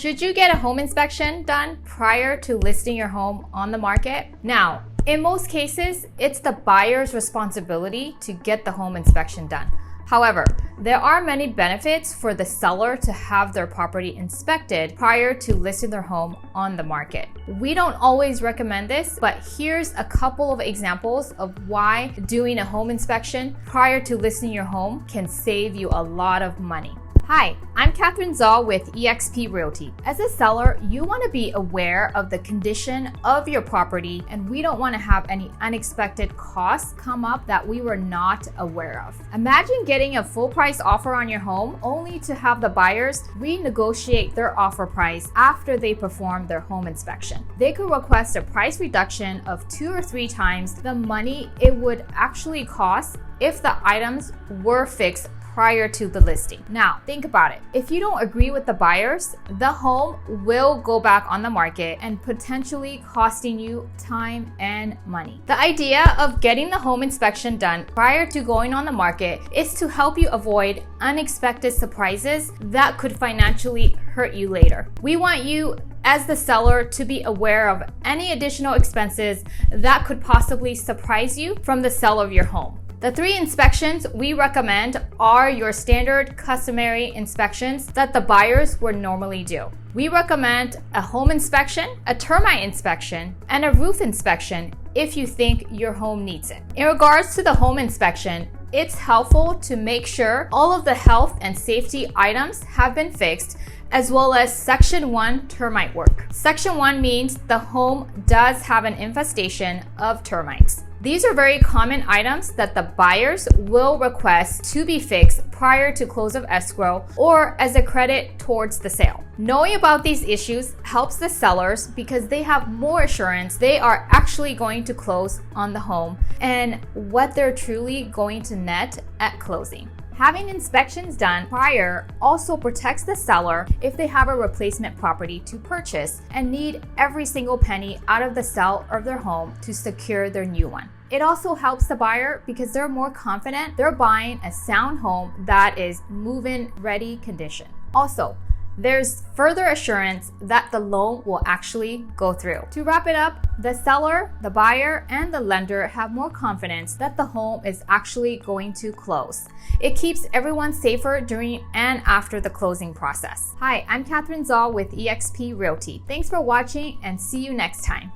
Should you get a home inspection done prior to listing your home on the market? Now, in most cases, it's the buyer's responsibility to get the home inspection done. However, there are many benefits for the seller to have their property inspected prior to listing their home on the market. We don't always recommend this, but here's a couple of examples of why doing a home inspection prior to listing your home can save you a lot of money. Hi, I'm Katherine Zaw with exp Realty. As a seller, you want to be aware of the condition of your property, and we don't want to have any unexpected costs come up that we were not aware of. Imagine getting a full price offer on your home only to have the buyers renegotiate their offer price after they perform their home inspection. They could request a price reduction of 2 or 3 times the money it would actually cost if the items were fixed prior to the listing. Now, think about it. If you don't agree with the buyers, the home will go back on the market and potentially costing you time and money. The idea of getting the home inspection done prior to going on the market is to help you avoid unexpected surprises that could financially hurt you later. We want you as the seller to be aware of any additional expenses that could possibly surprise you from the sale of your home. The 3 inspections we recommend are your standard customary inspections that the buyers would normally do. We recommend a home inspection, a termite inspection, and a roof inspection if you think your home needs it. In regards to the home inspection, it's helpful to make sure all of the health and safety items have been fixed, as well as Section 1 termite work. Section 1 means the home does have an infestation of termites. These are very common items that the buyers will request to be fixed prior to close of escrow or as a credit towards the sale. Knowing about these issues helps the sellers because they have more assurance they are actually going to close on the home and what they're truly going to net at closing. Having inspections done prior also protects the seller if they have a replacement property to purchase and need every single penny out of the sale of their home to secure their new one. It also helps the buyer because they're more confident they're buying a sound home that is move-in ready condition. Also, there's further assurance that the loan will actually go through. To wrap it up, the seller, the buyer, and the lender have more confidence that the home is actually going to close. It keeps everyone safer during and after the closing process. Hi, I'm Katherine Zaw with exp Realty. Thanks for watching and see you next time.